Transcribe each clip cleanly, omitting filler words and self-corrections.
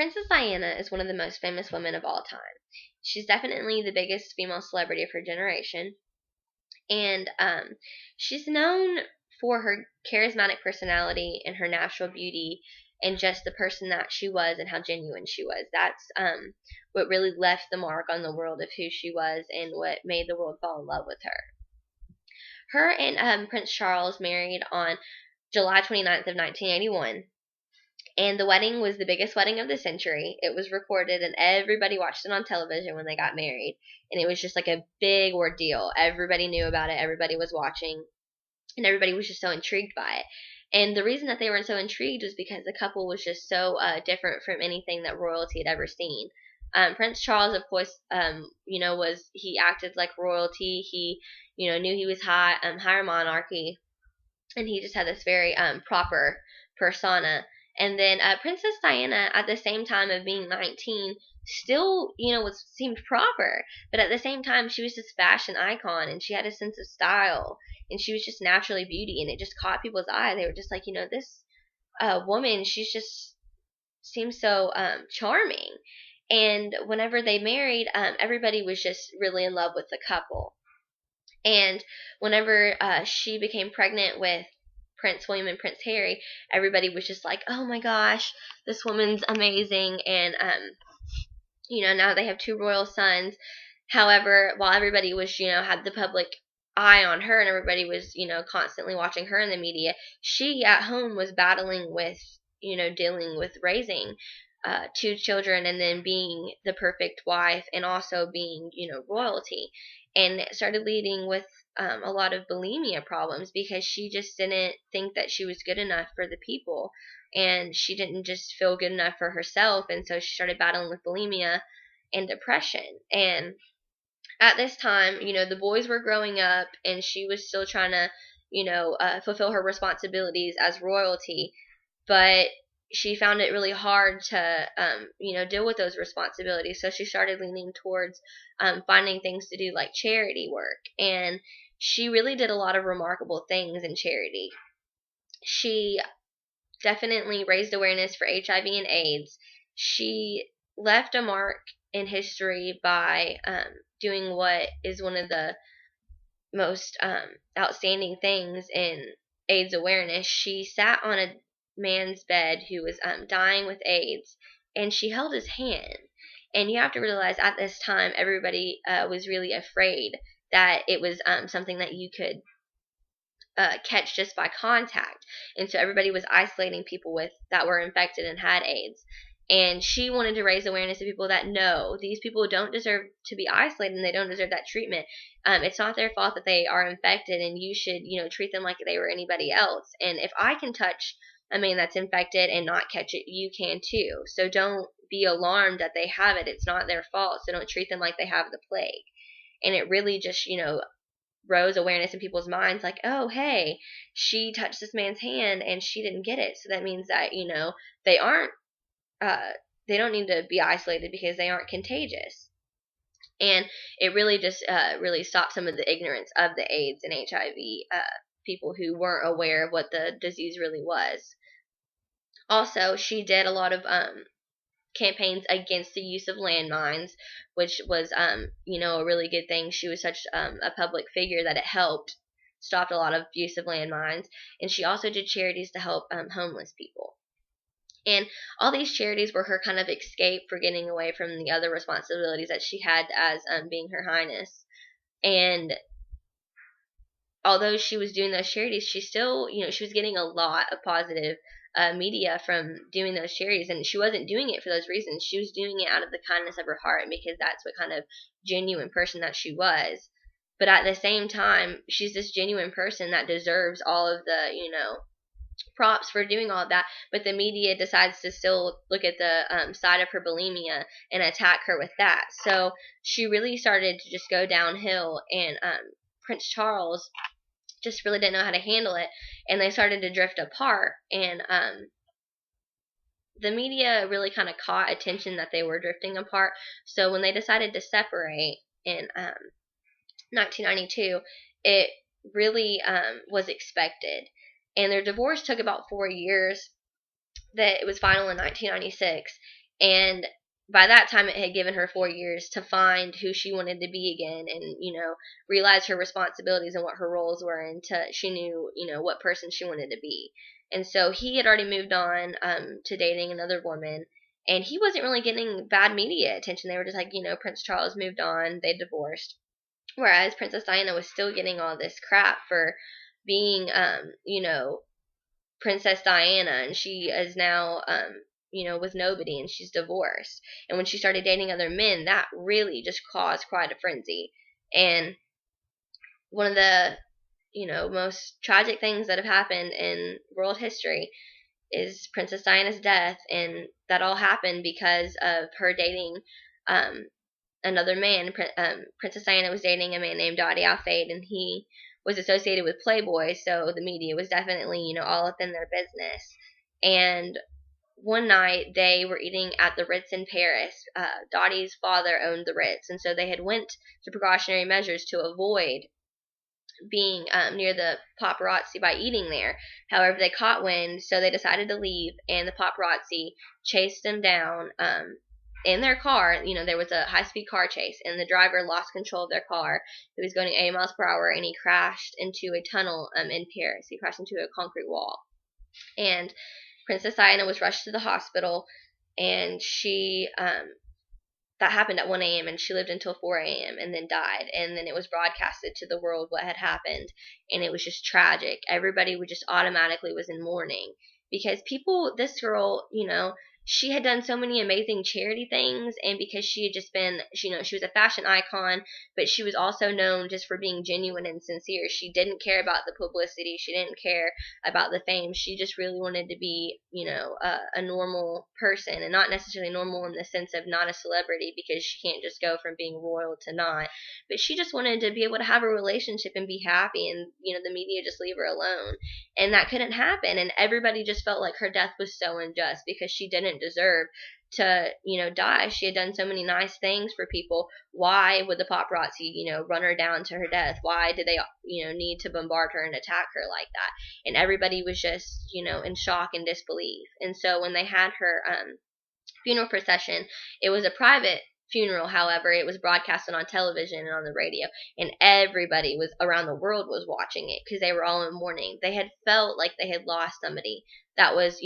Princess Diana is one of the most famous women of all time. She's definitely the biggest female celebrity of her generation, and she's known for her charismatic personality and her natural beauty and just the person that she was and how genuine she was. That's what really left the mark on the world of who she was and what made the world fall in love with her. Her and Prince Charles married on July 29th of 1981. And the wedding was the biggest wedding of the century. It was recorded, and everybody watched it on television when they got married. And it was just like a big ordeal. Everybody knew about it. Everybody was watching. And everybody was just so intrigued by it. And the reason that they were so intrigued was because the couple was just so different from anything that royalty had ever seen. Prince Charles, of course, he acted like royalty. He, knew he was higher monarchy. And he just had this very proper persona. And then Princess Diana, at the same time of being 19, still, seemed proper. But at the same time, she was this fashion icon, and she had a sense of style, and she was just naturally beauty, and it just caught people's eye. They were just like, this woman, she's just seems so charming. And whenever they married, everybody was just really in love with the couple. And whenever she became pregnant with Prince William and Prince Harry, everybody was just like, oh my gosh, this woman's amazing. And, now they have two royal sons. However, while everybody was, had the public eye on her and everybody was, constantly watching her in the media, she at home was battling with, dealing with raising two children and then being the perfect wife and also being, royalty. And it started leading with a lot of bulimia problems because she just didn't think that she was good enough for the people, and she didn't just feel good enough for herself, and so she started battling with bulimia and depression. And at this time, the boys were growing up, and she was still trying to, fulfill her responsibilities as royalty, but she found it really hard to, deal with those responsibilities. So she started leaning towards finding things to do like charity work. And she really did a lot of remarkable things in charity. She definitely raised awareness for HIV and AIDS. She left a mark in history by doing what is one of the most outstanding things in AIDS awareness. She sat on a man's bed who was dying with AIDS, and she held his hand. And you have to realize at this time everybody was really afraid that it was something that you could catch just by contact, and so everybody was isolating people that were infected and had AIDS. And she wanted to raise awareness to people that no, these people don't deserve to be isolated and they don't deserve that treatment. It's not their fault that they are infected, and you should, treat them like they were anybody else. And if I can touch a man that's infected and not catch it, you can too. So don't be alarmed that they have it. It's not their fault. So don't treat them like they have the plague. And it really just, rose awareness in people's minds like, oh, hey, she touched this man's hand and she didn't get it. So that means that, they aren't, they don't need to be isolated because they aren't contagious. And it really just really stopped some of the ignorance of the AIDS and HIV people who weren't aware of what the disease really was. Also, she did a lot of campaigns against the use of landmines, which was, a really good thing. She was such a public figure that it helped stopped a lot of use of landmines. And she also did charities to help homeless people. And all these charities were her kind of escape for getting away from the other responsibilities that she had as being Her Highness. And although she was doing those charities, she still, she was getting a lot of positive media from doing those charities, and she wasn't doing it for those reasons. She was doing it out of the kindness of her heart because that's what kind of genuine person that she was. But at the same time, she's this genuine person that deserves all of the, props for doing all of that, but the media decides to still look at the side of her bulimia and attack her with that. So she really started to just go downhill, and Prince Charles just really didn't know how to handle it, and they started to drift apart. And the media really kind of caught attention that they were drifting apart. So when they decided to separate in 1992, it really was expected. And their divorce took about 4 years. That it was final in 1996. And by that time, it had given her 4 years to find who she wanted to be again, and realize her responsibilities and what her roles were, and she knew what person she wanted to be. And so he had already moved on to dating another woman, and he wasn't really getting bad media attention. They were just like, Prince Charles moved on, they divorced, whereas Princess Diana was still getting all this crap for being Princess Diana, and she is now with nobody, and she's divorced. And when she started dating other men, that really just caused quite a frenzy. And one of the most tragic things that have happened in world history is Princess Diana's death, and that all happened because of her dating another man. Princess Diana was dating a man named Dadi Al-Fayed, and he was associated with Playboy, so the media was definitely, all up in their business. And one night they were eating at the Ritz in Paris. Dottie's father owned the Ritz, and so they had went to precautionary measures to avoid being near the paparazzi by eating there. However, they caught wind, so they decided to leave, and the paparazzi chased them down in their car. There was a high-speed car chase, and the driver lost control of their car. He was going 80 miles per hour, and he crashed into a tunnel in Paris. He crashed into a concrete wall. And Princess Diana was rushed to the hospital, and that happened at 1 a.m., and she lived until 4 a.m. and then died. And then it was broadcasted to the world what had happened, and it was just tragic. Everybody just automatically was in mourning, because this girl, she had done so many amazing charity things, and because she had just been, she was a fashion icon, but she was also known just for being genuine and sincere. She didn't care about the publicity. She didn't care about the fame. She just really wanted to be, a normal person, and not necessarily normal in the sense of not a celebrity, because she can't just go from being royal to not, but she just wanted to be able to have a relationship and be happy, and, the media just leave her alone. And that couldn't happen, and everybody just felt like her death was so unjust, because she didn't deserve to die. She had done so many nice things for people. Why would the paparazzi run her down to her death? Why did they need to bombard her and attack her like that? And everybody was just in shock and disbelief. And so when they had her funeral procession, it was a private funeral. However, it was broadcasted on television and on the radio, and everybody was around the world was watching it, because they were all in mourning. They had felt like they had lost somebody that was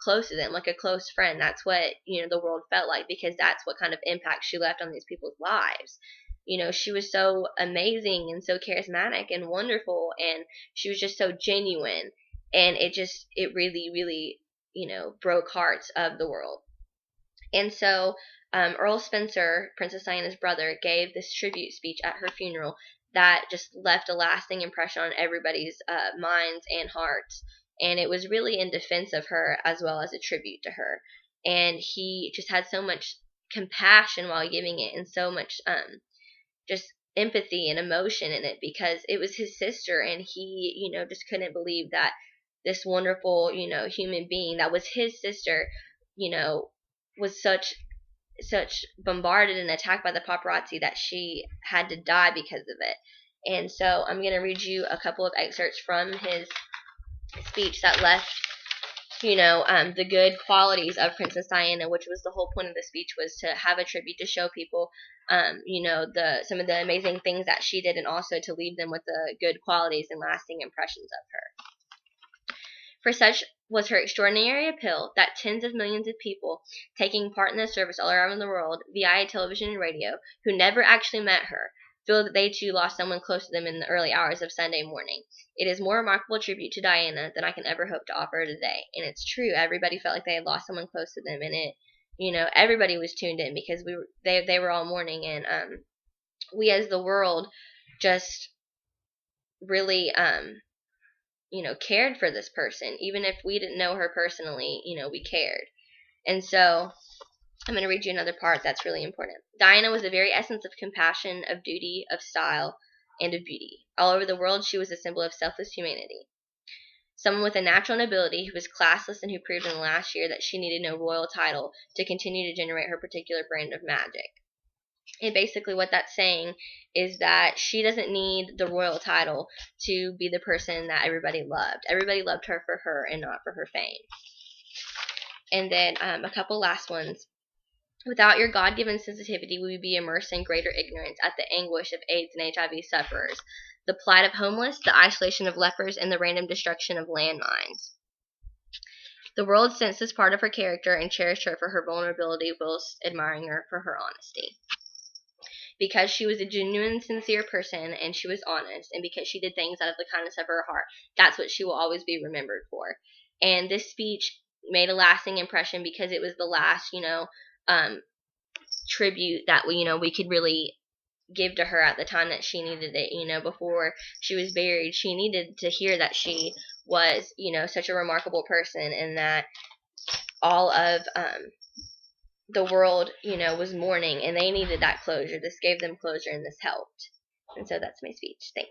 close to them, like a close friend. That's what the world felt like, because that's what kind of impact she left on these people's lives. She was so amazing and so charismatic and wonderful, and she was just so genuine, and it really, really broke hearts of the world. And so Earl Spencer, Princess Diana's brother, gave this tribute speech at her funeral that just left a lasting impression on everybody's minds and hearts. And it was really in defense of her as well as a tribute to her. And he just had so much compassion while giving it, and so much just empathy and emotion in it, because it was his sister, and he just couldn't believe that this wonderful human being that was his sister was such bombarded and attacked by the paparazzi that she had to die because of it. And so I'm going to read you a couple of excerpts from his speech that left the good qualities of Princess Diana, which was the whole point of the speech, was to have a tribute to show people some of the amazing things that she did, and also to leave them with the good qualities and lasting impressions of her. For such was her extraordinary appeal that tens of millions of people taking part in the service all around the world via television and radio, who never actually met her, feel that they too lost someone close to them in the early hours of Sunday morning. It is more remarkable tribute to Diana than I can ever hope to offer today. And it's true, everybody felt like they had lost someone close to them, and everybody was tuned in, because they were all mourning, and we as the world just really cared for this person. Even if we didn't know her personally, we cared. And so I'm going to read you another part that's really important. Diana was the very essence of compassion, of duty, of style, and of beauty. All over the world, she was a symbol of selfless humanity. Someone with a natural nobility, who was classless, and who proved in the last year that she needed no royal title to continue to generate her particular brand of magic. And basically what that's saying is that she doesn't need the royal title to be the person that everybody loved. Everybody loved her for her and not for her fame. And then a couple last ones. Without your God-given sensitivity, we would be immersed in greater ignorance at the anguish of AIDS and HIV sufferers, the plight of homeless, the isolation of lepers, and the random destruction of landmines. The world sensed this part of her character and cherished her for her vulnerability whilst admiring her for her honesty. Because she was a genuine, sincere person, and she was honest, and because she did things out of the kindness of her heart, that's what she will always be remembered for. And this speech made a lasting impression because it was the last, tribute that we could really give to her at the time that she needed it. Before she was buried, she needed to hear that she was, such a remarkable person, and that all of the world, was mourning, and they needed that closure. This gave them closure, and this helped. And so that's my speech. Thanks.